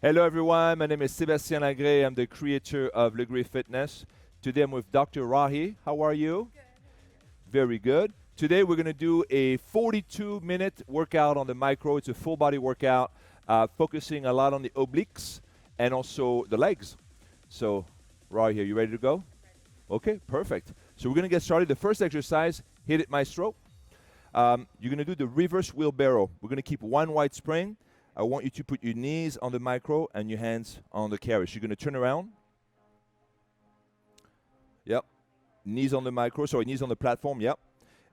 Hello everyone, my name is Sebastien Lagree. I'm the creator of Lagree Fitness. Today I'm with Dr. Rahi. How are you? Good. Very good. Today we're going to do a 42-minute workout on the micro. It's a full body workout, focusing a lot on the obliques and also the legs. So, Rahi, are you ready to go? Okay, perfect. So we're going to get started. The first exercise, hit it maestro. You're going to do the reverse wheelbarrow. We're going to keep one wide spring. I want you to put your knees on the micro and your hands on the carriage. You're going to turn around. Yep. Knees on the micro, sorry, knees on the platform, yep.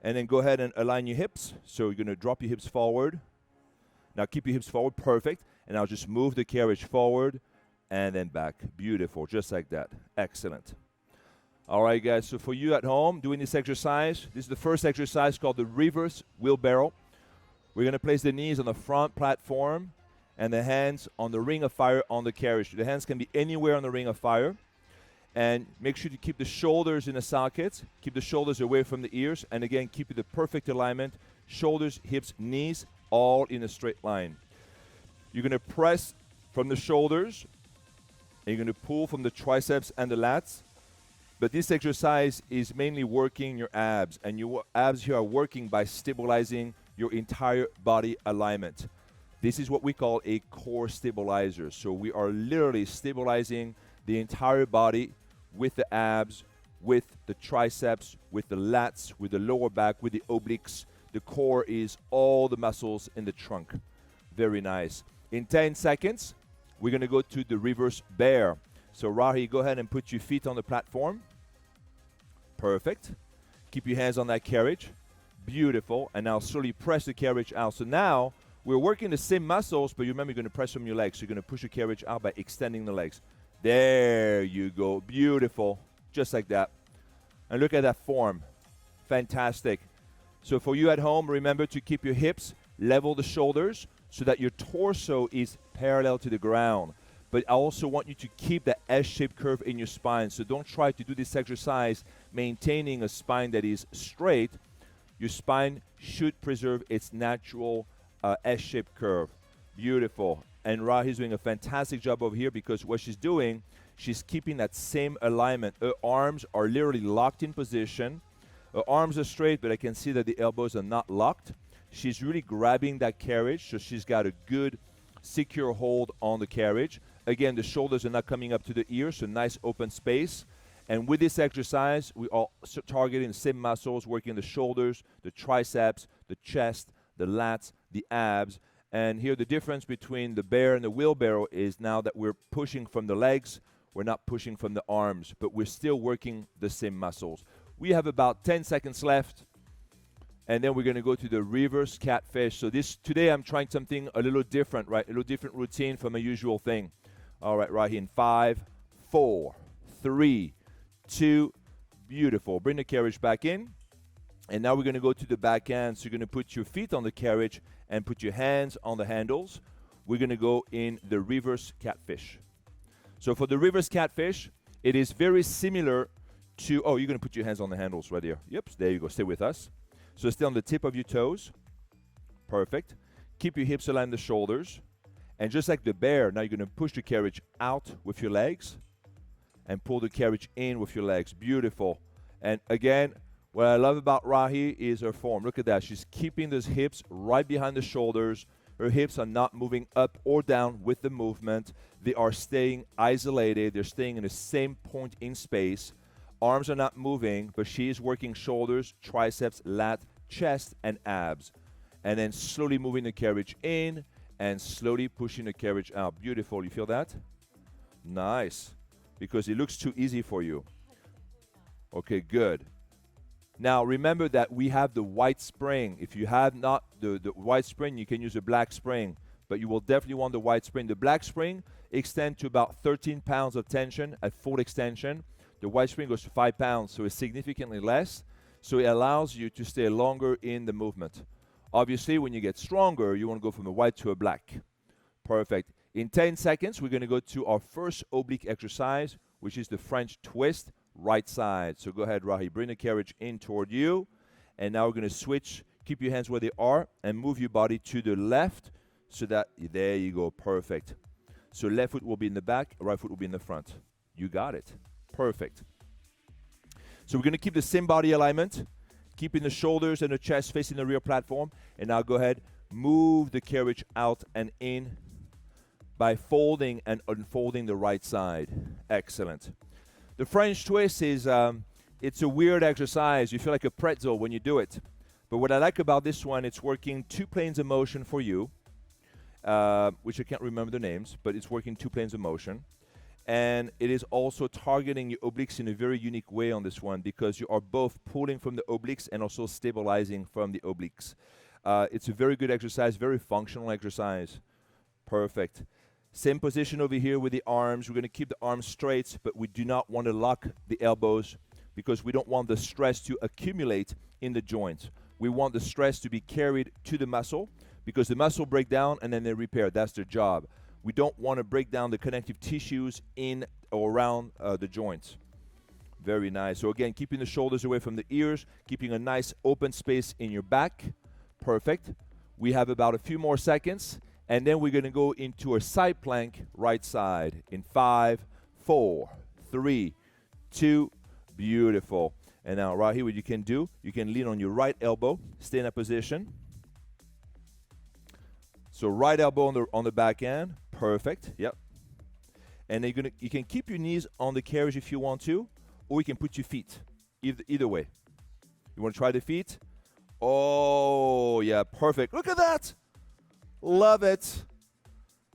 And then go ahead and align your hips. So you're going to drop your hips forward. Now keep your hips forward, perfect. And now just move the carriage forward and then back. Beautiful, just like that. Excellent. All right, guys, so for you at home doing this exercise, this is the first exercise called the reverse wheelbarrow. We're going to place the knees on the front platform and the hands on the ring of fire on the carriage. The hands can be anywhere on the ring of fire. And make sure to keep the shoulders in the sockets. Keep the shoulders away from the ears. And again, keep the perfect alignment. Shoulders, hips, knees, all in a straight line. You're going to press from the shoulders. And you're going to pull from the triceps and the lats. But this exercise is mainly working your abs. And your abs here are working by stabilizing your entire body alignment. This is what we call a core stabilizer. So we are literally stabilizing the entire body with the abs, with the triceps, with the lats, with the lower back, with the obliques. The core is all the muscles in the trunk. Very nice. In 10 seconds, we're going to go to the reverse bear. So Rahi, go ahead and put your feet on the platform. Perfect. Keep your hands on that carriage. Beautiful. And now slowly press the carriage out. So now we're working the same muscles, but you remember you're going to press from your legs. So you're going to push your carriage out by extending the legs. There you go. Beautiful. Just like that. And look at that form. Fantastic. So for you at home, remember to keep your hips, level the shoulders so that your torso is parallel to the ground. But I also want you to keep that S-shaped curve in your spine. So don't try to do this exercise maintaining a spine that is straight. Your spine should preserve its natural S-shaped curve. Beautiful. And Rahi's doing a fantastic job over here because what she's doing, she's keeping that same alignment. Her arms are literally locked in position. Her arms are straight, but I can see that the elbows are not locked. She's really grabbing that carriage, so she's got a good, secure hold on the carriage. Again, the shoulders are not coming up to the ears, so nice open space. And with this exercise, we are targeting the same muscles, working the shoulders, the triceps, the chest, the lats, the abs. And here the difference between the bear and the wheelbarrow is now that we're pushing from the legs, we're not pushing from the arms, but we're still working the same muscles. We have about 10 seconds left, and then we're going to go to the reverse catfish. So today I'm trying something a little different, right? A little different routine from a usual thing. All right, right here in 5, 4, 3, 2, beautiful. Bring the carriage back in. And now we're going to go to the back end. So you're going to put your feet on the carriage and put your hands on the handles. We're going to go in the reverse catfish. So for the reverse catfish, it is very similar to, you're going to put your hands on the handles right here. Yep, there you go. Stay with us. So stay on the tip of your toes. Perfect. Keep your hips aligned the shoulders. And just like the bear, now you're going to push the carriage out with your legs and pull the carriage in with your legs. Beautiful. And again, what I love about Rahi is her form. Look at that. She's keeping those hips right behind the shoulders. Her hips are not moving up or down with the movement. They are staying isolated. They're staying in the same point in space. Arms are not moving, but she is working shoulders, triceps, lat, chest, and abs. And then slowly moving the carriage in and slowly pushing the carriage out. Beautiful. You feel that? Nice. Because it looks too easy for you. Okay, good. Now, remember that we have the white spring. If you have not the white spring, you can use a black spring. But you will definitely want the white spring. The black spring extends to about 13 pounds of tension at full extension. The white spring goes to 5 pounds, so it's significantly less. So it allows you to stay longer in the movement. Obviously, when you get stronger, you want to go from a white to a black. Perfect. In 10 seconds, we're going to go to our first oblique exercise, which is the French twist. Right side. So go ahead, Rahi. Bring the carriage in toward you. And now we're going to switch. Keep your hands where they are and move your body to the left so that, there you go. Perfect. So left foot will be in the back, right foot will be in the front. You got it. Perfect. So we're going to keep the same body alignment, keeping the shoulders and the chest facing the rear platform. And now go ahead, move the carriage out and in by folding and unfolding the right side. Excellent. The French twist is, it's a weird exercise. You feel like a pretzel when you do it. But what I like about this one, it's working 2 planes of motion for you, which I can't remember the names, but it's working 2 planes of motion. And it is also targeting your obliques in a very unique way on this one because you are both pulling from the obliques and also stabilizing from the obliques. It's a very good exercise, very functional exercise. Perfect. Same position over here with the arms. We're going to keep the arms straight, but we do not want to lock the elbows because we don't want the stress to accumulate in the joints. We want the stress to be carried to the muscle because the muscle break down and then they repair. That's their job. We don't want to break down the connective tissues in or around the joints. Very nice. So again, keeping the shoulders away from the ears, keeping a nice open space in your back. Perfect. We have about a few more seconds, and then we're going to go into a side plank, right side, in 5, 4, 3, 2, beautiful. And now right here, what you can do, you can lean on your right elbow, stay in that position. So right elbow on the back end, perfect, yep. And then you can keep your knees on the carriage if you want to, or you can put your feet, either way. You want to try the feet? Oh, yeah, perfect. Look at that. Love it.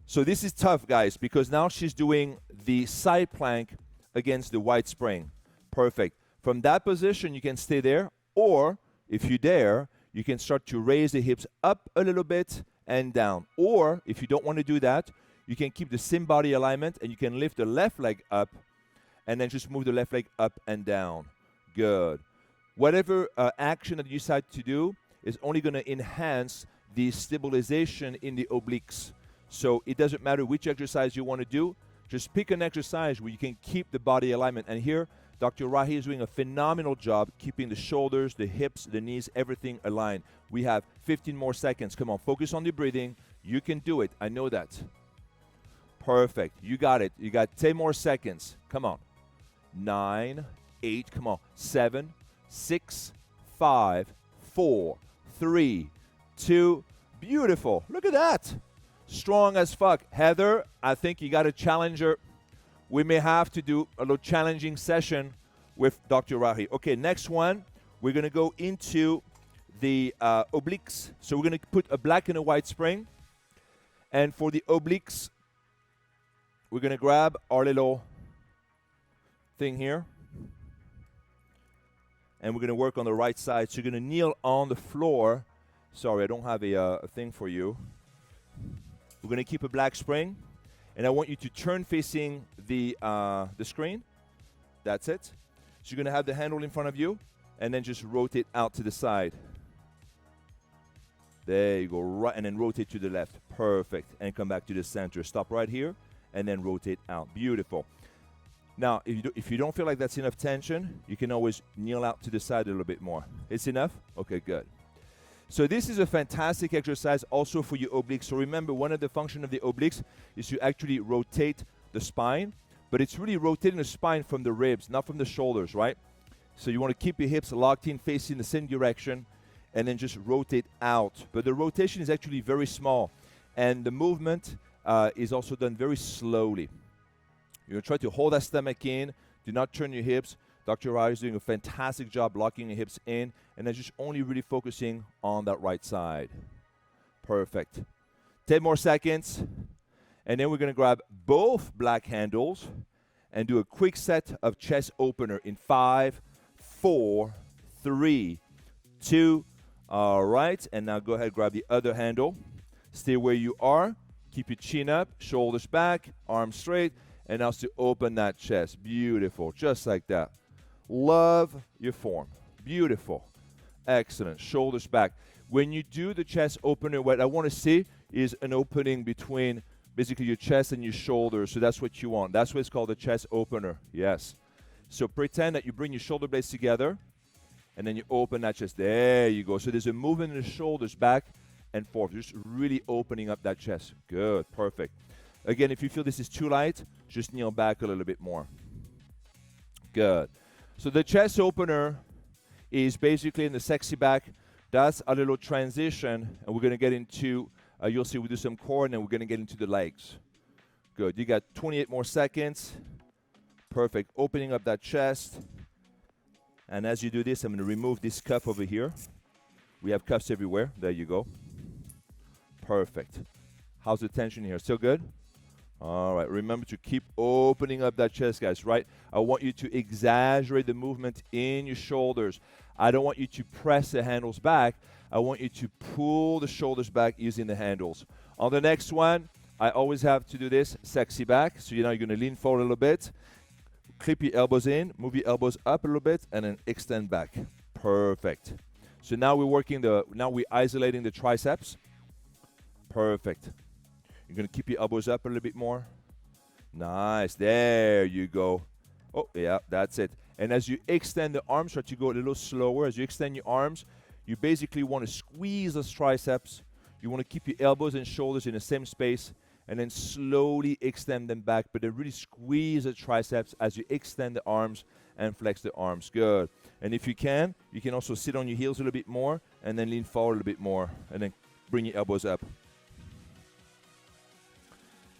So this is tough, guys, because now she's doing the side plank against the wide spring. Perfect. From that position, you can stay there, or if you dare, you can start to raise the hips up a little bit and down. Or if you don't want to do that, you can keep the same body alignment and you can lift the left leg up and then just move the left leg up and down. Good. Whatever action that you decide to do is only going to enhance the stabilization in the obliques. So it doesn't matter which exercise you want to do. Just pick an exercise where you can keep the body alignment. And here, Dr. Lagree is doing a phenomenal job keeping the shoulders, the hips, the knees, everything aligned. We have 15 more seconds. Come on, focus on the breathing. You can do it. I know that. Perfect. You got it. You got 10 more seconds. Come on. 9, 8, come on. 7, 6, 5, 4, 3, 2. Beautiful. Look at that. Strong as fuck. Heather, I think you got a challenger. We may have to do a little challenging session with Dr. Lagree. Okay, next one, we're going to go into the obliques. So we're going to put a black and a white spring. And for the obliques, we're going to grab our little thing here. And we're going to work on the right side. So you're going to kneel on the floor. Sorry, I don't have a thing for you. We're going to keep a black spring. And I want you to turn facing the screen. That's it. So you're going to have the handle in front of you, and then just rotate out to the side. There you go, right, and then rotate to the left. Perfect. And come back to the center. Stop right here, and then rotate out. Beautiful. Now, if you don't feel like that's enough tension, you can always kneel out to the side a little bit more. It's enough? Okay, good. So this is a fantastic exercise also for your obliques. So remember, one of the functions of the obliques is to actually rotate the spine, but it's really rotating the spine from the ribs, not from the shoulders, right? So you want to keep your hips locked in, facing the same direction, and then just rotate out. But the rotation is actually very small, and the movement is also done very slowly. You're going to try to hold that stomach in. Do not turn your hips. Dr. Lagree is doing a fantastic job locking your hips in, and then just only really focusing on that right side. Perfect. 10 more seconds, and then we're going to grab both black handles and do a quick set of chest opener in 5, 4, 3, 2. All right, and now go ahead, grab the other handle. Stay where you are. Keep your chin up, shoulders back, arms straight, and now to open that chest. Beautiful, just like that. Love your form. Beautiful. Excellent. Shoulders back. When you do the chest opener, what I want to see is an opening between basically your chest and your shoulders. So that's what you want. That's what it's called a chest opener. Yes. So pretend that you bring your shoulder blades together and then you open that chest. There you go. So there's a movement in the shoulders back and forth. Just really opening up that chest. Good. Perfect. Again, if you feel this is too light, just kneel back a little bit more. Good. So the chest opener is basically in the sexy back. That's a little transition, and we're going to get into, you'll see we do some core, and then we're going to get into the legs. Good. You got 28 more seconds. Perfect. Opening up that chest. And as you do this, I'm going to remove this cuff over here. We have cuffs everywhere. There you go. Perfect. How's the tension here? Still good? All right. Remember to keep opening up that chest, guys, right? I want you to exaggerate the movement in your shoulders. I don't want you to press the handles back. I want you to pull the shoulders back using the handles. On the next one, I always have to do this, sexy back. So you're going to lean forward a little bit. Clip your elbows in, move your elbows up a little bit, and then extend back. Perfect. So now we're isolating the triceps. Perfect. You're going to keep your elbows up a little bit more. Nice. There you go. Oh, yeah, that's it. And as you extend the arms, try to go a little slower. As you extend your arms, you basically want to squeeze those triceps. You want to keep your elbows and shoulders in the same space, and then slowly extend them back, but then really squeeze the triceps as you extend the arms and flex the arms. Good. And if you can also sit on your heels a little bit more and then lean forward a little bit more and then bring your elbows up.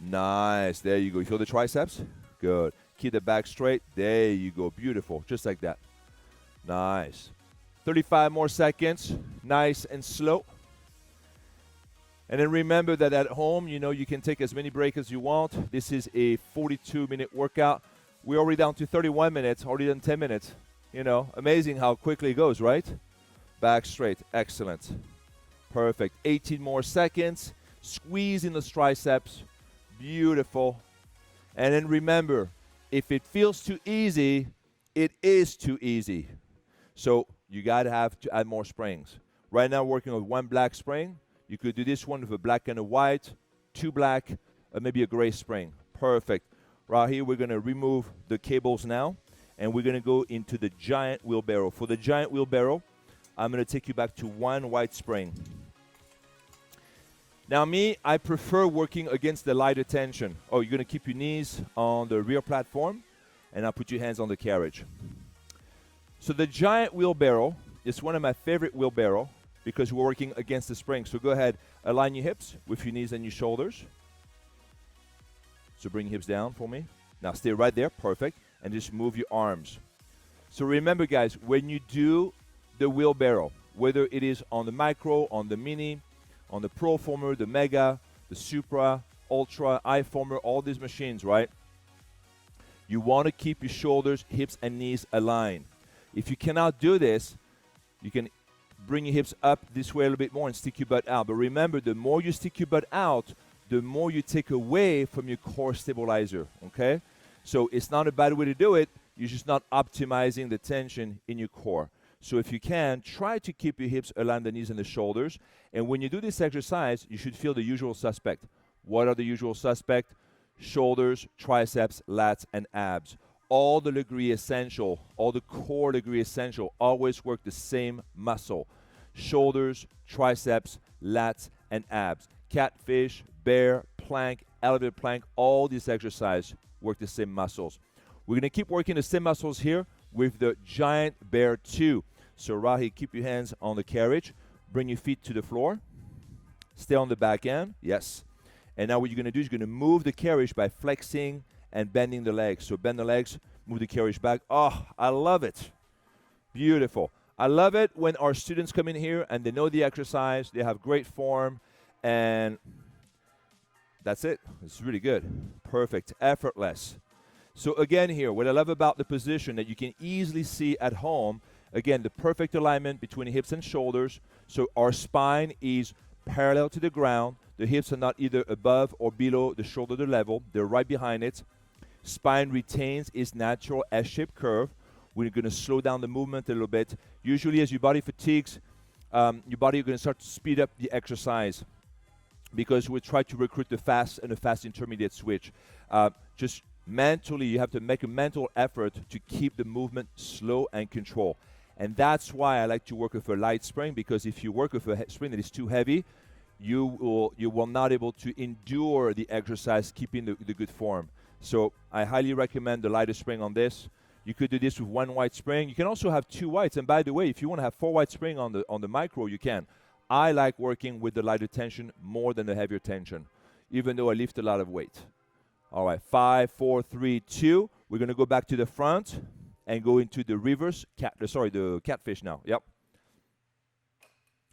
Nice. There you go. You feel the triceps? Good. Keep the back straight. There you go. Beautiful. Just like that. Nice. 35 more seconds. Nice and slow. And then remember that at home, you can take as many breaks as you want. This is a 42-minute workout. We're already down to 31 minutes, already done 10 minutes. Amazing how quickly it goes, right? Back straight. Excellent. Perfect. 18 more seconds. Squeezing the triceps. Beautiful. And then remember, if it feels too easy, it is too easy. So you got to have to add more springs. Right now, we're working with one black spring. You could do this one with a black and a white, two black, maybe a gray spring. Perfect. Right here, we're going to remove the cables now, and we're going to go into the giant wheelbarrow. For the giant wheelbarrow, I'm going to take you back to one white spring. Now me, I prefer working against the lighter tension. Oh, you're going to keep your knees on the rear platform, and I'll put your hands on the carriage. So the giant wheelbarrow is one of my favorite wheelbarrow, because we're working against the spring. So go ahead, align your hips with your knees and your shoulders. So bring your hips down for me. Now stay right there, perfect. And just move your arms. So remember, guys, when you do the wheelbarrow, whether it is on the Micro, on the Mini, on the Proformer, the Mega, the Supra, Ultra, iFormer, all these machines, right? You want to keep your shoulders, hips, and knees aligned. If you cannot do this, you can bring your hips up this way a little bit more and stick your butt out. But remember, the more you stick your butt out, the more you take away from your core stabilizer, okay? So it's not a bad way to do it. You're just not optimizing the tension in your core. So if you can, try to keep your hips aligned, the knees and the shoulders. And when you do this exercise, you should feel the usual suspect. What are the usual suspect? Shoulders, triceps, lats, and abs. All the Lagree Essential, all the core Lagree Essential always work the same muscle. Shoulders, triceps, lats, and abs. Catfish, bear, plank, elevated plank, all these exercises work the same muscles. We're going to keep working the same muscles here with the giant bear 2. So right here, keep your hands on the carriage. Bring your feet to the floor. Stay on the back end. Yes. And now what you're going to do is you're going to move the carriage by flexing and bending the legs. So bend the legs, move the carriage back. Oh, I love it. Beautiful. I love it when our students come in here and they know the exercise, they have great form, and that's it. It's really good. Perfect. Effortless. So again here, what I love about the position that you can easily see at home, again, the perfect alignment between hips and shoulders. So our spine is parallel to the ground. The hips are not either above or below the shoulder level. They're right behind it. Spine retains its natural S-shaped curve. We're going to slow down the movement a little bit. Usually as your body fatigues, your body is going to start to speed up the exercise because we try to recruit the fast and the fast intermediate switch. Just mentally, you have to make a mental effort to keep the movement slow and controlled. And that's why I like to work with a light spring, because if you work with a spring that is too heavy, you will not able to endure the exercise keeping the good form. So I highly recommend the lighter spring on this. You could do this with 1 wide spring. You can also have 2 wides. And by the way, if you want to have 4 wide spring on the micro, you can. I like working with the lighter tension more than the heavier tension, even though I lift a lot of weight. All right, 5, 4, 3, 2. We're going to go back to the front and go into the reverse the catfish now. Yep.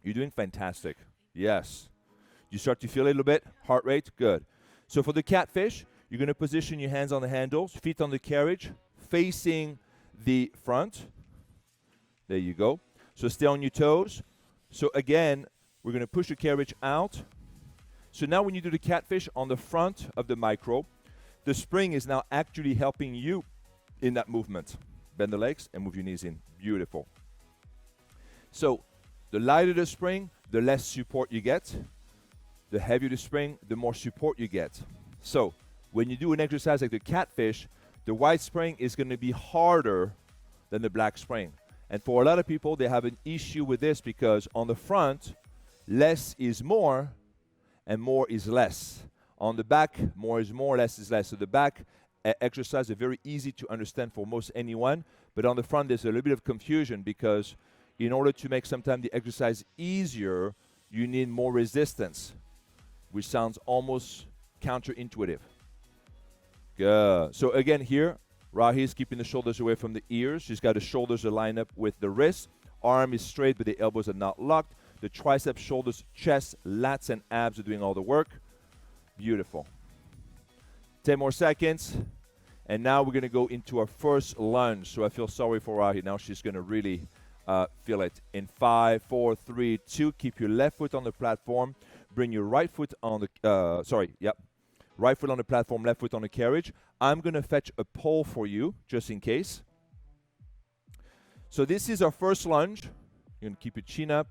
You're doing fantastic. Yes. You start to feel a little bit, heart rate, good. So for the catfish, you're going to position your hands on the handles, feet on the carriage, facing the front. There you go. So stay on your toes. So again, we're going to push the carriage out. So now when you do the catfish on the front of the micro, the spring is now actually helping you in that movement. Bend the legs and move your knees in. Beautiful. So the lighter the spring, the less support you get. The heavier the spring, the more support you get. So when you do an exercise like the catfish, the wide spring is going to be harder than the black spring. And for a lot of people, they have an issue with this because on the front, less is more and more is less. On the back, more is more, less is less. So the back exercise is very easy to understand for most anyone, but on the front there's a little bit of confusion because in order to make sometimes the exercise easier, you need more resistance, which sounds almost counterintuitive. Good. So again here, Rahi is keeping the shoulders away from the ears. She's got the shoulders aligned up with the wrists. Arm is straight, but the elbows are not locked. The triceps, shoulders, chest, lats, and abs are doing all the work. Beautiful. 10 more seconds. And now we're going to go into our first lunge. So I feel sorry for Rahi. Now she's going to really feel it. In 5, 4, 3, 2. Keep your left foot on the platform. Bring your right foot on the, right foot on the platform, left foot on the carriage. I'm going to fetch a pole for you, just in case. So this is our first lunge. You're going to keep your chin up.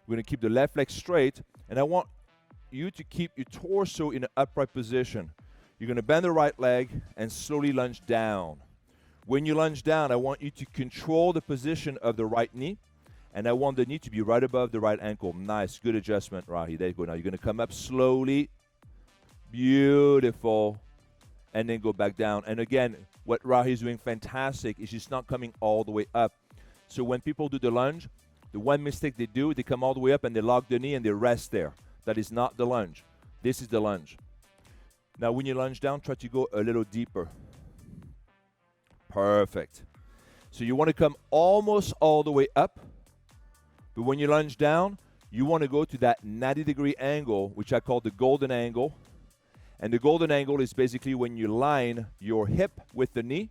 We're going to keep the left leg straight. And I want you to keep your torso in an upright position. You're going to bend the right leg and slowly lunge down. When you lunge down, I want you to control the position of the right knee. And I want the knee to be right above the right ankle. Nice, good adjustment, Rahi. There you go. Now you're going to come up slowly. Beautiful. And then go back down. And again, what Rahi is doing fantastic is she's not coming all the way up. So when people do the lunge, the one mistake they do, they come all the way up and they lock the knee and they rest there. That is not the lunge. This is the lunge. Now when you lunge down, try to go a little deeper. Perfect. So you want to come almost all the way up. But when you lunge down, you want to go to that 90-degree angle, which I call the golden angle. And the golden angle is basically when you line your hip with the knee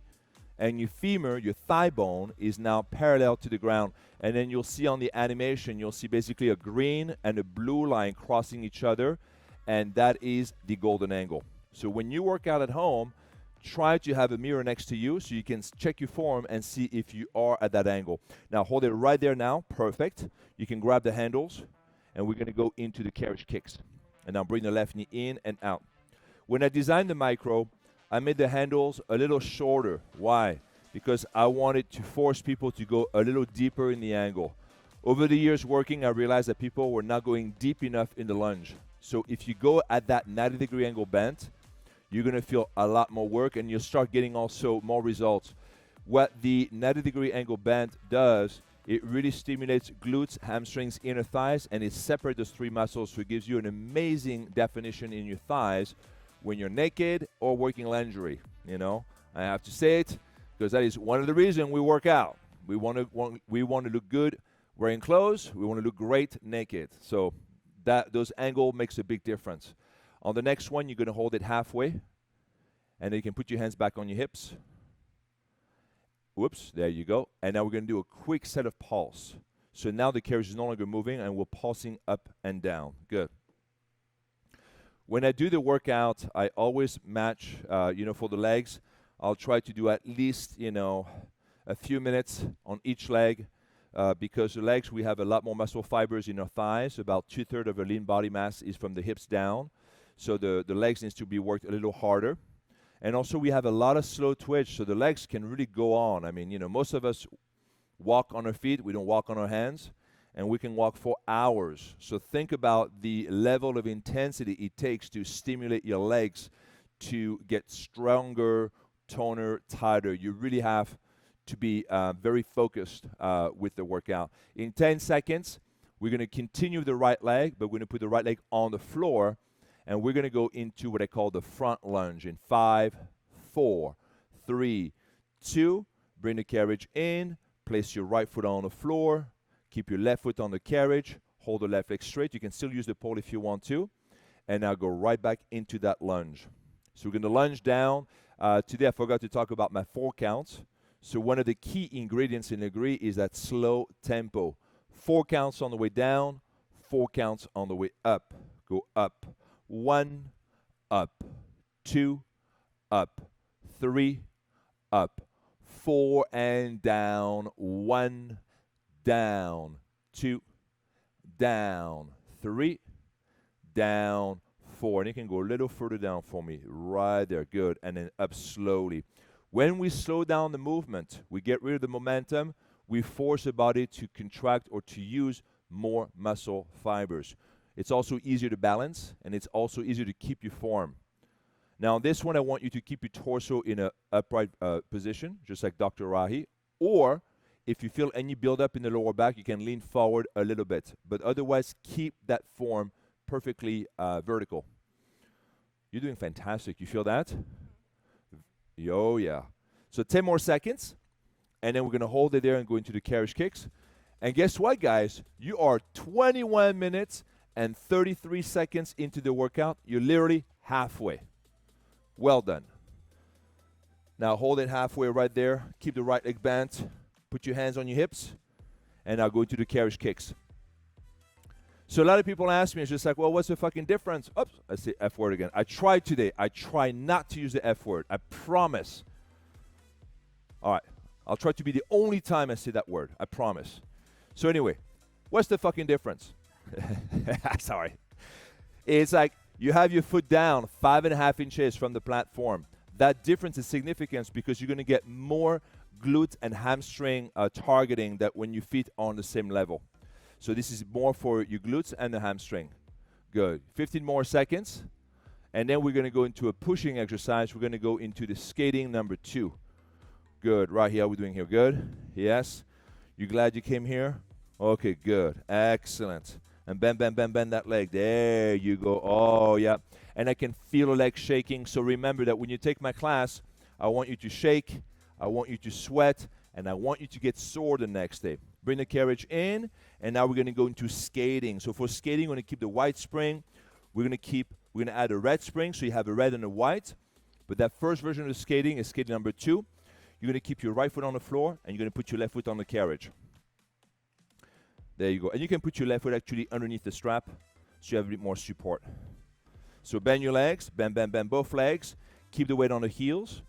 and your femur, your thigh bone, is now parallel to the ground. And then you'll see on the animation, you'll see basically a green and a blue line crossing each other. And that is the golden angle. So when you work out at home, try to have a mirror next to you so you can check your form and see if you are at that angle. Now hold it right there now. Perfect. You can grab the handles. And we're going to go into the carriage kicks. And now bring the left knee in and out. When I designed the micro, I made the handles a little shorter. Why? Because I wanted to force people to go a little deeper in the angle. Over the years working, I realized that people were not going deep enough in the lunge. So if you go at that 90-degree angle bent, you're going to feel a lot more work and you'll start getting also more results. What the 90-degree angle bent does, it really stimulates glutes, hamstrings, inner thighs, and it separates those 3 muscles. So it gives you an amazing definition in your thighs when you're naked or working lingerie. You know, I have to say it because that is one of the reasons we work out. We want to look good wearing clothes. We want to look great naked. So those angle makes a big difference. On the next one, you're going to hold it halfway, and then you can put your hands back on your hips. Whoops, there you go. And now we're going to do a quick set of pulse. So now the carriage is no longer moving, and we're pulsing up and down. Good. When I do the workout, I always match, for the legs, I'll try to do at least, a few minutes on each leg because the legs, we have a lot more muscle fibers in our thighs. About 2/3 of our lean body mass is from the hips down. So the legs needs to be worked a little harder. And also we have a lot of slow twitch, so the legs can really go on. I mean, most of us walk on our feet. We don't walk on our hands. and we can walk for hours. So think about the level of intensity it takes to stimulate your legs to get stronger, toner, tighter. You really have to be very focused with the workout. In 10 seconds, we're going to continue the right leg, but we're going to put the right leg on the floor, and we're going to go into what I call the front lunge in 5, 4, 3, 2. Bring the carriage in, place your right foot on the floor, keep your left foot on the carriage, hold the left leg straight. You can still use the pole if you want to, and now go right back into that lunge. So we're going to lunge down. Today I forgot to talk about my 4 counts. So one of the key ingredients in Lagree is that slow tempo. 4 counts on the way down, 4 counts on the way up. Go up. 1, up. 2, up. 3, up. 4 and down. 1, down. 2, down. 3, down. 4. And you can go a little further down for me. Right there. Good. And then up slowly. When we slow down the movement, we get rid of the momentum, we force the body to contract or to use more muscle fibers. It's also easier to balance, and it's also easier to keep your form. Now, this one, I want you to keep your torso in an upright position, just like Dr. Rahi, or if you feel any buildup in the lower back, you can lean forward a little bit, but otherwise, keep that form perfectly vertical. You're doing fantastic. You feel that? Oh, yeah. So 10 more seconds, and then we're going to hold it there and go into the carriage kicks. And guess what, guys? You are 21 minutes and 33 seconds into the workout. You're literally halfway. Well done. Now hold it halfway right there. Keep the right leg bent. Put your hands on your hips, and now go into the carriage kicks. So a lot of people ask me, it's just like, well, what's the fucking difference? Oops, I say F word again. I tried today. I try not to use the F word. I promise. All right. I'll try to be the only time I say that word. I promise. So anyway, what's the fucking difference? Sorry. It's like you have your foot down 5.5 inches from the platform. That difference is significant because you're going to get more glute and hamstring targeting than when your feet are on the same level. So this is more for your glutes and the hamstring. Good. 15 more seconds. And then we're going to go into a pushing exercise. We're going to go into the skating number 2. Good. Right here, how are we doing here? Good? Yes? You glad you came here? Okay, good. Excellent. And bend, bend, bend, bend that leg. There you go. Oh, yeah. And I can feel the leg shaking. So remember that when you take my class, I want you to shake, I want you to sweat, and I want you to get sore the next day. Bring the carriage in, and now we're going to go into skating. So for skating, we're going to keep the white spring. We're going to add a red spring, so you have a red and a white. But that first version of the skating is skating number 2. You're going to keep your right foot on the floor, and you're going to put your left foot on the carriage. There you go. And you can put your left foot actually underneath the strap, so you have a bit more support. So bend your legs, bend, bend, bend both legs. Keep the weight on the heels,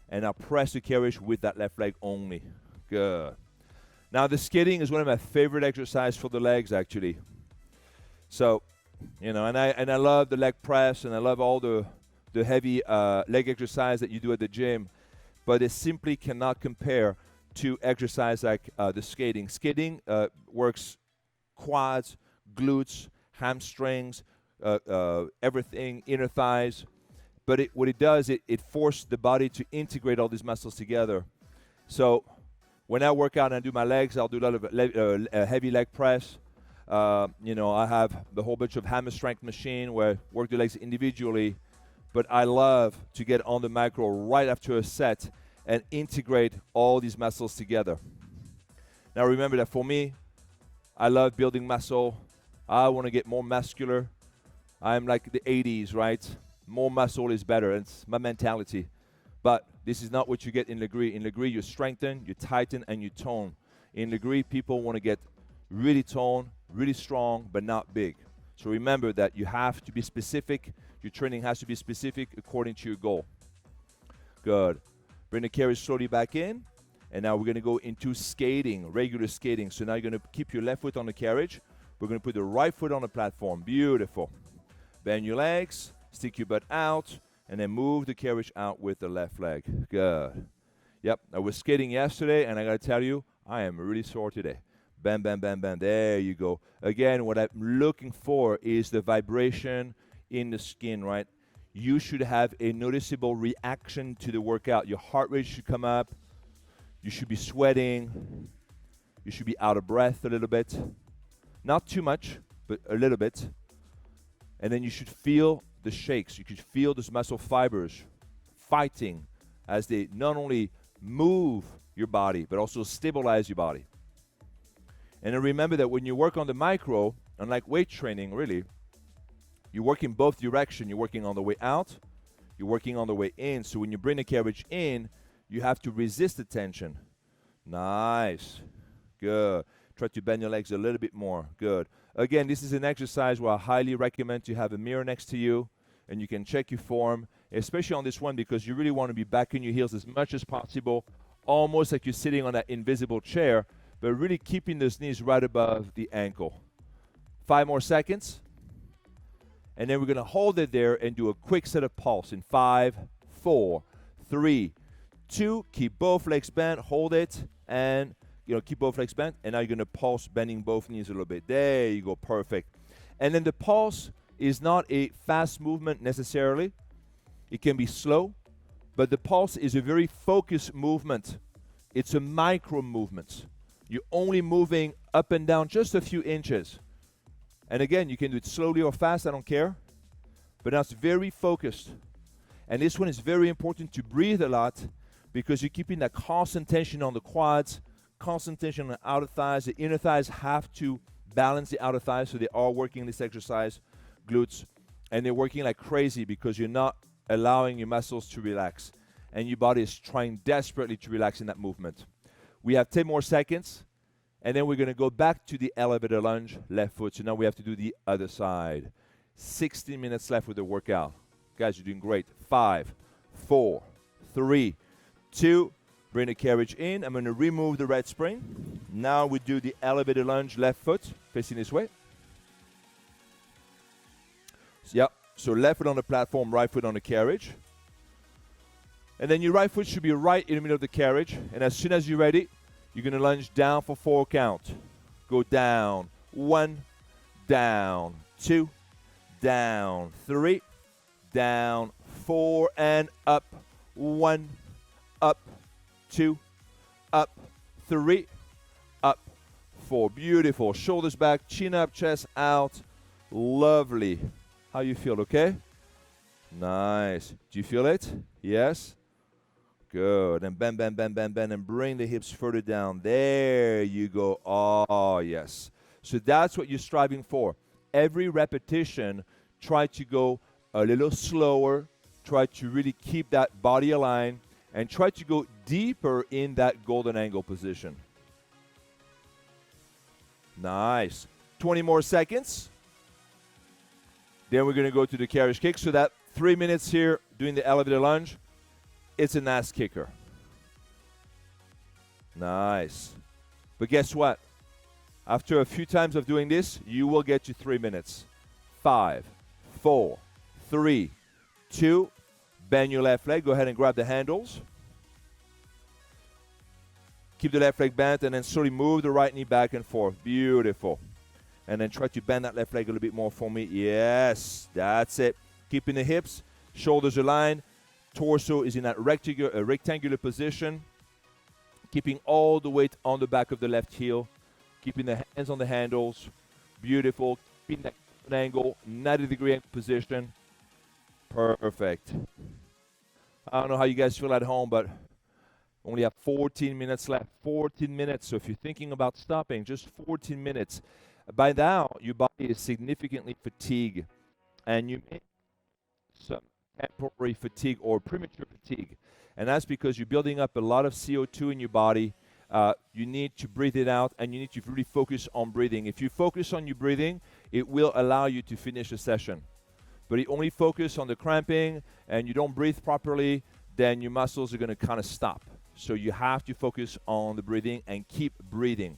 and now press the carriage with that left leg only. Good. Now, the skating is one of my favorite exercises for the legs, actually. So, you know, and I love the leg press, and I love all the heavy leg exercise that you do at the gym, but it simply cannot compare to exercise like the skating. Skating works quads, glutes, hamstrings, everything, inner thighs, but what it does, it forces the body to integrate all these muscles together. So when I work out and I do my legs, I'll do a lot of heavy leg press. You know, I have a whole bunch of hammer strength machine where I work the legs individually, but I love to get on the micro right after a set and integrate all these muscles together. Now remember that for me, I love building muscle. I want to get more muscular. I'm like the 80s, right? More muscle is better. It's my mentality. But this is not what you get in Lagree. In Lagree, you strengthen, you tighten, and you tone. In Lagree, people want to get really toned, really strong, but not big. So remember that you have to be specific. Your training has to be specific according to your goal. Good. Bring the carriage slowly back in. And now we're going to go into skating, regular skating. So now you're going to keep your left foot on the carriage. We're going to put the right foot on the platform. Beautiful. Bend your legs, stick your butt out, and then move the carriage out with the left leg. Good. Yep, I was skating yesterday, and I got to tell you, I am really sore today. Bend, bend, bend, bend. There you go. Again, what I'm looking for is the vibration in the skin, right? You should have a noticeable reaction to the workout. Your heart rate should come up. You should be sweating. You should be out of breath a little bit. Not too much, but a little bit. And then you should feel the shakes. You should feel those muscle fibers fighting as they not only move your body, but also stabilize your body. And then remember that when you work on the micro, unlike weight training, really, you work in both directions. You're working on the way out, you're working on the way in. So when you bring the carriage in, you have to resist the tension. Nice. Good. Try to bend your legs a little bit more. Good. Again, this is an exercise where I highly recommend to have a mirror next to you, and you can check your form, especially on this one, because you really want to be back in your heels as much as possible, almost like you're sitting on that invisible chair, but really keeping those knees right above the ankle. 5 more seconds. And then we're going to hold it there and do a quick set of pulse in 5, 4, 3, 2. Keep both legs bent. Hold it. And, keep both legs bent. And now you're going to pulse, bending both knees a little bit. There you go. Perfect. And then the pulse is not a fast movement necessarily. It can be slow. But the pulse is a very focused movement. It's a micro movement. You're only moving up and down just a few inches. And again, you can do it slowly or fast, I don't care. But now it's very focused. And this one is very important to breathe a lot because you're keeping that constant tension on the quads, constant tension on the outer thighs. The inner thighs have to balance the outer thighs, so they are working this exercise, glutes. And they're working like crazy because you're not allowing your muscles to relax. And your body is trying desperately to relax in that movement. We have 10 more seconds, and then we're going to go back to the elevator lunge, left foot. So now we have to do the other side. 16 minutes left with the workout. Guys, you're doing great. 5, 4, 3, 2. Bring the carriage in. I'm going to remove the red spring. Now we do the elevator lunge, left foot, facing this way. So left foot on the platform, right foot on the carriage. And then your right foot should be right in the middle of the carriage. And as soon as you're ready, you're going to lunge down for 4 count. Go down. 1, down. 2, down. 3, down. 4, and up. 1, up. 2, up. 3, up. 4. Beautiful. Shoulders back, chin up, chest out. Lovely. How you feel, okay? Nice. Do you feel it? Yes? Good. And bend, bend, bend, bend, bend, and bring the hips further down. There you go. Oh, yes. So that's what you're striving for. Every repetition, try to go a little slower. Try to really keep that body aligned. And try to go deeper in that golden angle position. Nice. 20 more seconds. Then we're going to go to the carriage kick. So that 3 minutes here doing the elevator lunge, it's an ass kicker. Nice. But guess what? After a few times of doing this, you will get to 3 minutes. 5, 4, 3, 2. Bend your left leg. Go ahead and grab the handles. Keep the left leg bent and then slowly move the right knee back and forth. Beautiful. And then try to bend that left leg a little bit more for me. Yes, that's it. Keeping the hips, shoulders aligned. Torso is in that rectangular position. Keeping all the weight on the back of the left heel. Keeping the hands on the handles. Beautiful. Keeping that angle, 90-degree position. Perfect. I don't know how you guys feel at home, but only have 14 minutes left. 14 minutes. So if you're thinking about stopping, just 14 minutes. By now, your body is significantly fatigued, and you may some temporary fatigue or premature fatigue. And that's because you're building up a lot of CO2 in your body. You need to breathe it out, and you need to really focus on breathing. If you focus on your breathing, it will allow you to finish the session. But if you only focus on the cramping and you don't breathe properly, then your muscles are going to kind of stop. So you have to focus on the breathing and keep breathing.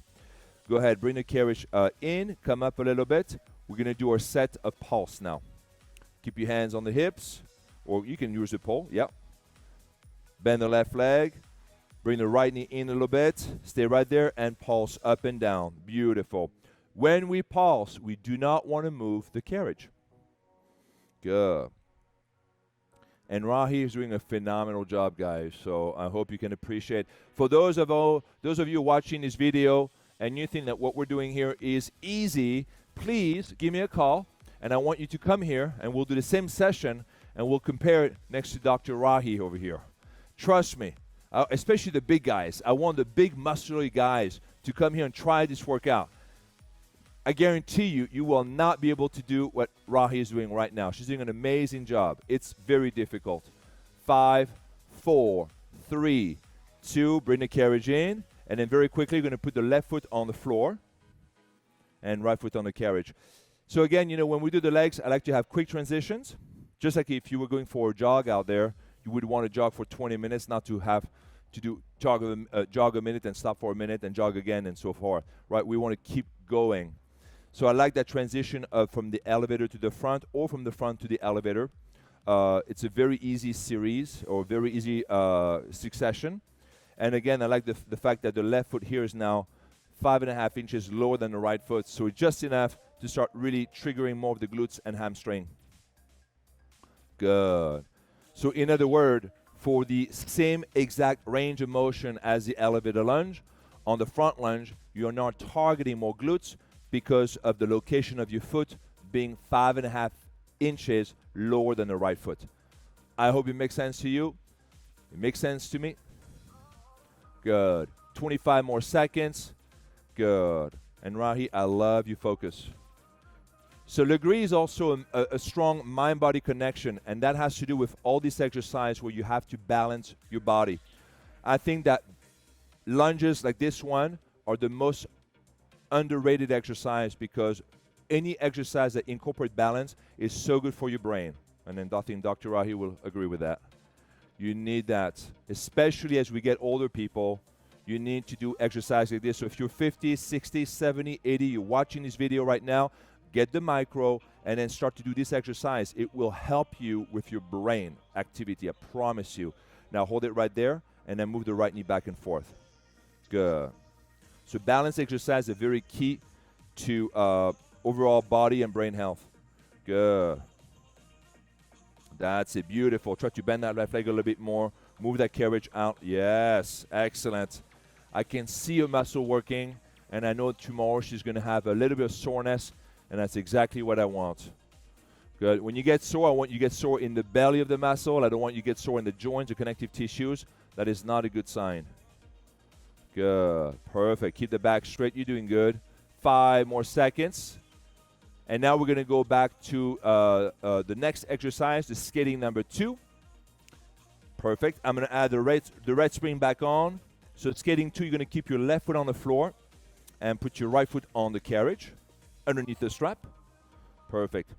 Go ahead, bring the carriage in, come up a little bit. We're going to do our set of pulse now. Keep your hands on the hips, or you can use the pole, yep. Bend the left leg, Bring the right knee in a little bit. Stay right there and pulse up and down. Beautiful. When we pulse, we do not want to move the carriage. Good. And Rahi is doing a phenomenal job, guys. So I hope you can appreciate. For those of you watching this video and you think that what we're doing here is easy, please give me a call. And I want you to come here and we'll do the same session and we'll compare it next to Dr. Rahi over here. Trust me. Especially the big guys. I want the big muscular guys to come here and try this workout. I guarantee you, you will not be able to do what Rahi is doing right now. She's doing an amazing job. It's very difficult. 5, 4, 3, 2, bring the carriage in. And then very quickly, you're going to put the left foot on the floor and right foot on the carriage. So again, you know, when we do the legs, I like to have quick transitions. Just like if you were going for a jog out there, you would want to jog for 20 minutes, not to have to do jog a minute and stop for a minute and jog again and so forth, right? We want to keep going. So I like that transition from the elevator to the front or from the front to the elevator. It's a very easy series or very easy succession. And again, I like the fact that the left foot here is now 5.5 inches lower than the right foot. So it's just enough to start really triggering more of the glutes and hamstring. Good. So in other words, for the same exact range of motion as the elevator lunge, on the front lunge, you're not targeting more glutes because of the location of your foot being 5.5 inches lower than the right foot. I hope it makes sense to you. It makes sense to me. Good. 25 more seconds. Good. And Rahi, I love your focus. So Lagree is also a strong mind-body connection, and that has to do with all this exercise where you have to balance your body. I think that lunges like this one are the most underrated exercise because any exercise that incorporates balance is so good for your brain. And then I think Dr. Rahi will agree with that. You need that, especially as we get older people. You need to do exercise like this. So if you're 50, 60, 70, 80, you're watching this video right now, get the micro and then start to do this exercise. It will help you with your brain activity, I promise you. Now hold it right there and then move the right knee back and forth. Good. So balance exercise is very key to overall body and brain health. Good. That's it. Beautiful. Try to bend that left leg a little bit more. Move that carriage out. Yes. Excellent. I can see your muscle working, and I know tomorrow she's going to have a little bit of soreness, and that's exactly what I want. Good. When you get sore, I want you to get sore in the belly of the muscle. I don't want you to get sore in the joints or connective tissues. That is not a good sign. Good. Perfect. Keep the back straight. You're doing good. 5 more seconds. And now we're going to go back to the next exercise, the skating number 2. Perfect. I'm going to add the right spring back on. So skating 2, you're going to keep your left foot on the floor and put your right foot on the carriage underneath the strap. Perfect.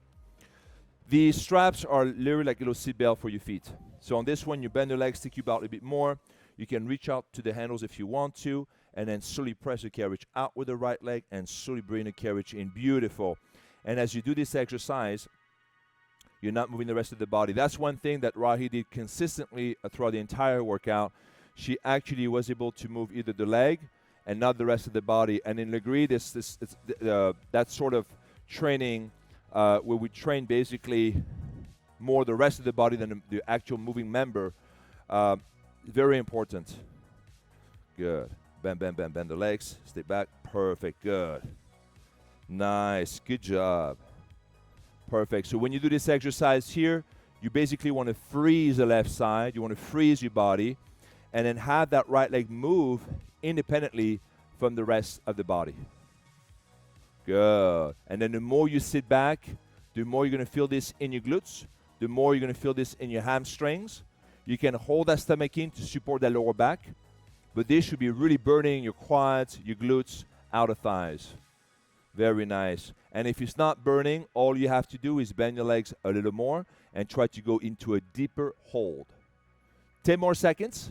The straps are literally like a little seat belt for your feet. So on this one, you bend the legs, stick your belt a bit more. You can reach out to the handles if you want to, and then slowly press the carriage out with the right leg and slowly bring the carriage in. Beautiful. And as you do this exercise, you're not moving the rest of the body. That's one thing that Rahi did consistently throughout the entire workout. She actually was able to move either the leg and not the rest of the body. And in Lagree, that sort of training where we train basically more the rest of the body than the actual moving member, very important. Good. Bend, bend, bend, bend the legs. Stay back. Perfect. Good. Nice. Good job. Perfect. So when you do this exercise here, you basically want to freeze the left side. You want to freeze your body and then have that right leg move independently from the rest of the body. Good. And then the more you sit back, the more you're going to feel this in your glutes, the more you're going to feel this in your hamstrings. You can hold that stomach in to support that lower back, but this should be really burning your quads, your glutes, outer thighs. Very nice. And if it's not burning, all you have to do is bend your legs a little more and try to go into a deeper hold. 10 more seconds.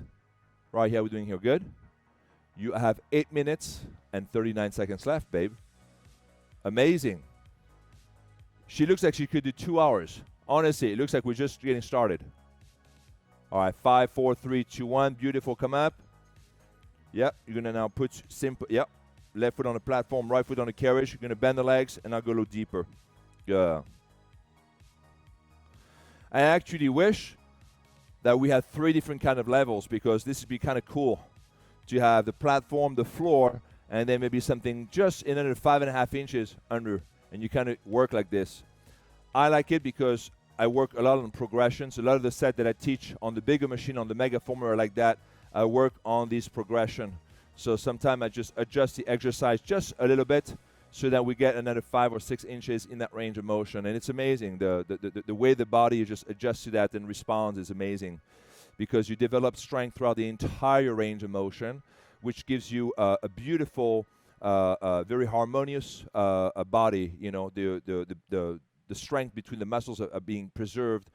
Right here, we're doing here. Good. You have 8 minutes and 39 seconds left, babe. Amazing. She looks like she could do 2 hours. Honestly, it looks like we're just getting started. All right, 5, 4, 3, 2, 1. Beautiful. Come up. Yep, you're gonna now put simple, yep. Left foot on the platform, right foot on the carriage. You're gonna bend the legs and now go a little deeper. Yeah. I actually wish that we had 3 different kind of levels, because this would be kind of cool to have the platform, the floor, and then maybe something just another 5.5 inches under, and you kind of work like this. I like it because I work a lot on progressions. A lot of the set that I teach on the bigger machine, on the Microformer are like that. I work on this progression. So sometimes I just adjust the exercise just a little bit so that we get another 5 or 6 inches in that range of motion. And it's amazing. The way the body just adjusts to that and responds is amazing, because you develop strength throughout the entire range of motion, which gives you a beautiful, very harmonious body. You know, the strength between the muscles are being preserved.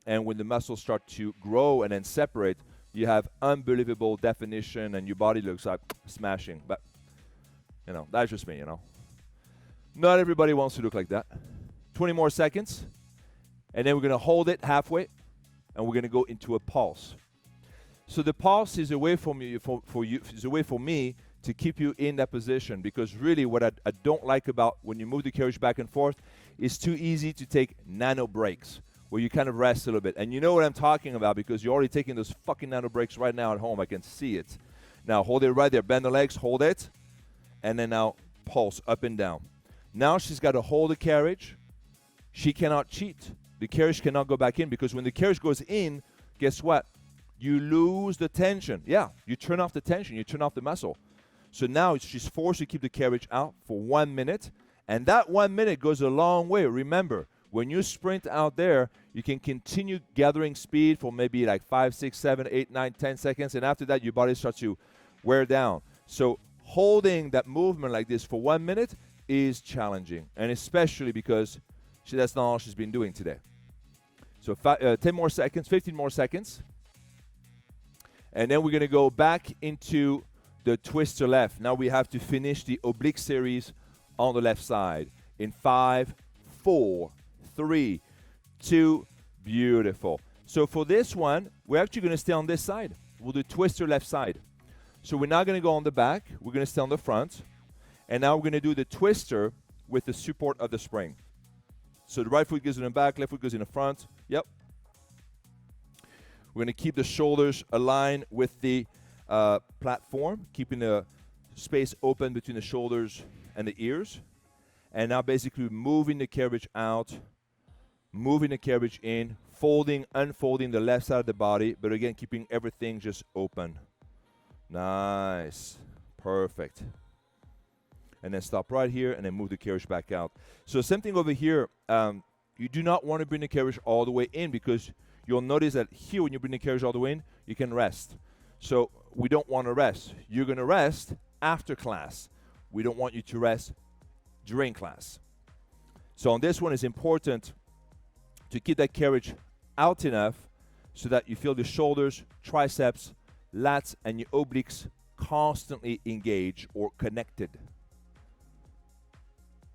And when the muscles start to grow and then separate, you have unbelievable definition and your body looks like smashing. But, you know, that's just me, you know. Not everybody wants to look like that. 20 more seconds. And then we're going to hold it halfway. And we're going to go into a pulse. So the pulse is a way for me, is a way for me to keep you in that position. Because really what I don't like about when you move the carriage back and forth is too easy to take nano breaks, where you kind of rest a little bit. And you know what I'm talking about, because you're already taking those fucking nano breaks right now at home. I can see it. Now hold it right there. Bend the legs. Hold it. And then now pulse up and down. Now she's got to hold the carriage. She cannot cheat. The carriage cannot go back in, because when the carriage goes in, guess what? You lose the tension. Yeah, you turn off the tension. You turn off the muscle. So now she's forced to keep the carriage out for 1 minute. And that 1 minute goes a long way. Remember, when you sprint out there, you can continue gathering speed for maybe like 5, 6, 7, 8, 9, 10 seconds. And after that, your body starts to wear down. So holding that movement like this for 1 minute is challenging. And especially because that's not all she's been doing today. So 10 more seconds, 15 more seconds. And then we're going to go back into the twist to left. Now we have to finish the oblique series on the left side. In 5, 4, 3, 2, beautiful. So for this one, we're actually going to stay on this side. We'll do twister left side. So we're not going to go on the back. We're going to stay on the front. And now we're going to do the twister with the support of the spring. So the right foot goes in the back, left foot goes in the front. Yep. We're going to keep the shoulders aligned with the platform, keeping the space open between the shoulders and the ears. And now basically moving the carriage out, moving the carriage in, folding, unfolding the left side of the body, but again, keeping everything just open. Nice. Perfect. And then stop right here and then move the carriage back out. So same thing over here. You do not want to bring the carriage all the way in, because you'll notice that here when you bring the carriage all the way in, you can rest. So we don't want to rest. You're going to rest after class. We don't want you to rest during class. So on this one, it's important to keep that carriage out enough so that you feel the shoulders, triceps, lats, and your obliques constantly engaged or connected.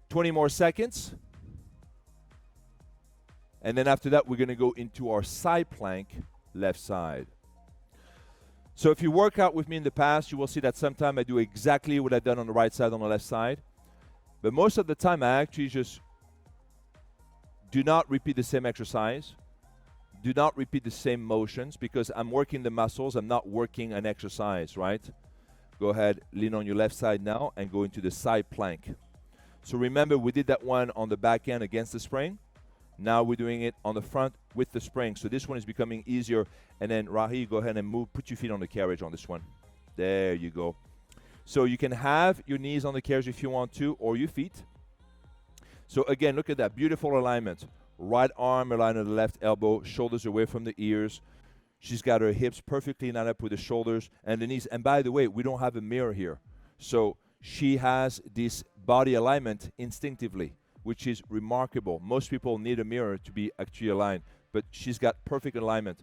20 more seconds. And then after that, we're going to go into our side plank, left side. So if you work out with me in the past, you will see that sometimes I do exactly what I've done on the right side, on the left side. But most of the time, I actually just do not repeat the same exercise. Do not repeat the same motions, because I'm working the muscles. I'm not working an exercise, right? Go ahead, lean on your left side now and go into the side plank. So remember, we did that one on the back end against the spring. Now we're doing it on the front with the spring. So this one is becoming easier. And then Rahi, go ahead and move. Put your feet on the carriage on this one. There you go. So you can have your knees on the carriage if you want to, or your feet. So again, look at that beautiful alignment. Right arm aligned to the left elbow, shoulders away from the ears. She's got her hips perfectly lined up with the shoulders and the knees. And by the way, we don't have a mirror here. So she has this body alignment instinctively, which is remarkable. Most people need a mirror to be actually aligned, but she's got perfect alignment.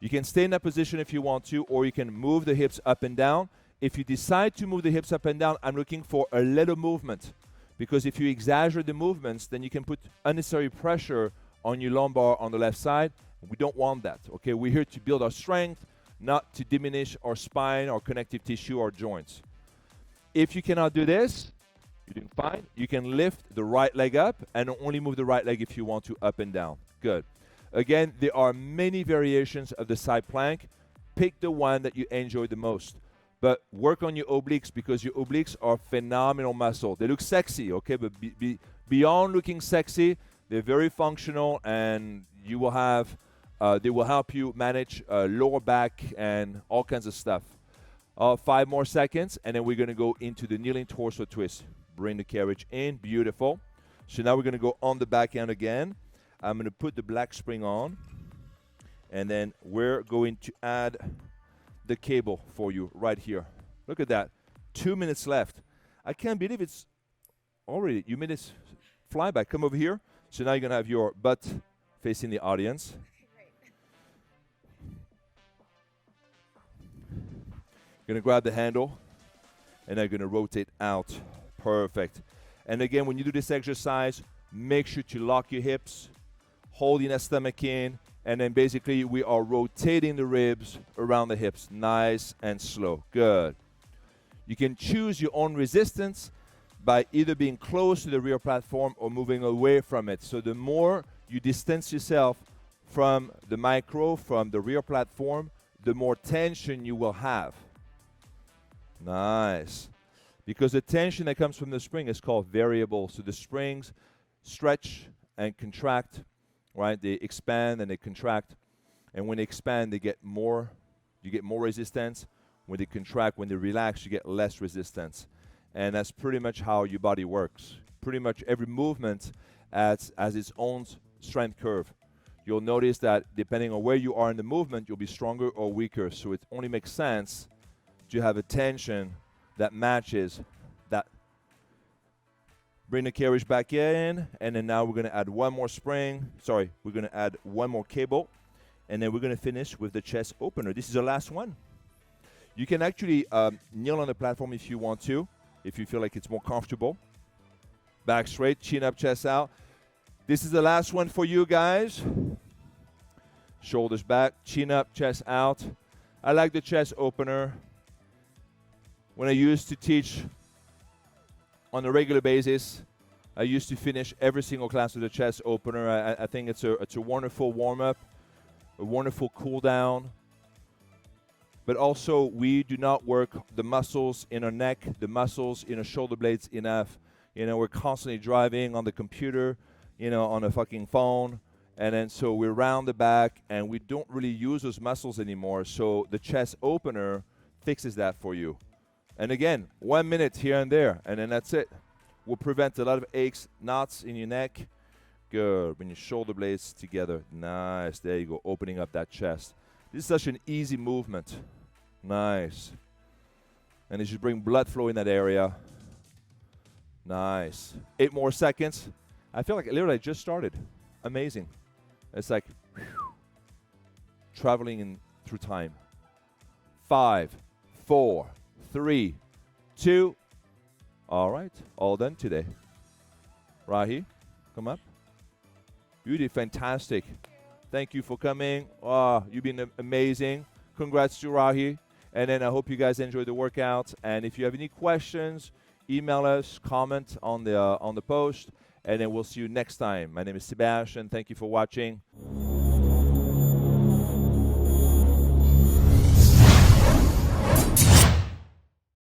You can stay in that position if you want to, or you can move the hips up and down. If you decide to move the hips up and down, I'm looking for a little movement, because if you exaggerate the movements, then you can put unnecessary pressure on your lumbar on the left side. We don't want that, okay? We're here to build our strength, not to diminish our spine, our connective tissue, our joints. If you cannot do this, you're doing fine. You can lift the right leg up and only move the right leg if you want to, up and down. Good. Again, there are many variations of the side plank. Pick the one that you enjoy the most. But work on your obliques, because your obliques are phenomenal muscle. They look sexy, okay? But beyond looking sexy, they're very functional, and you will have, they will help you manage lower back and all kinds of stuff. 5 more seconds, and then we're going to go into the kneeling torso twist. Bring the carriage in. Beautiful. So now we're going to go on the back end again. I'm going to put the black spring on, and then we're going to add the cable for you right here. Look at that. 2 minutes left. I can't believe it's already, you made it fly back. Come over here. So now you're going to have your butt facing the audience. You're going to grab the handle, and then you're going to rotate out. Perfect. And again, when you do this exercise, make sure to lock your hips, holding that stomach in, and then basically we are rotating the ribs around the hips. Nice and slow. Good. You can choose your own resistance by either being close to the rear platform or moving away from it. So the more you distance yourself from the micro, from the rear platform, the more tension you will have. Nice. Because the tension that comes from the spring is called variable. So the springs stretch and contract, right? They expand and they contract. And when they expand, they get more, you get more resistance. When they contract, when they relax, you get less resistance. And that's pretty much how your body works. Pretty much every movement has its own strength curve. You'll notice that depending on where you are in the movement, you'll be stronger or weaker. So it only makes sense to have a tension that matches that. Bring the carriage back in, and then now we're going to add one more spring. Sorry, we're going to add one more cable, and then we're going to finish with the chest opener. This is the last one. You can actually kneel on the platform if you want to, if you feel like it's more comfortable. Back straight, chin up, chest out. This is the last one for you guys. Shoulders back, chin up, chest out. I like the chest opener. When I used to teach on a regular basis, I used to finish every single class with a chest opener. I think it's a wonderful warm-up, a wonderful cool-down. But also, we do not work the muscles in our neck, the muscles in our shoulder blades enough. You know, we're constantly driving on the computer, you know, on a fucking phone. And then so we're round the back, and we don't really use those muscles anymore. So the chest opener fixes that for you. And again, 1 minute here and there, and then that's it. Will prevent a lot of aches, knots in your neck. Good. Bring your shoulder blades together. Nice. There you go. Opening up that chest. This is such an easy movement. Nice. And you should bring blood flow in that area. Nice. 8 more seconds. I feel like literally I just started. Amazing. It's like whew, traveling in through time. 5, 4, 3, 2. All right. All done today. Rahi, come up. You did fantastic. Thank you for coming. You've been amazing. Congrats to Rahi. And then I hope you guys enjoyed the workout. And if you have any questions, email us, comment on the post, and then we'll see you next time. My name is Sebastien. Thank you for watching.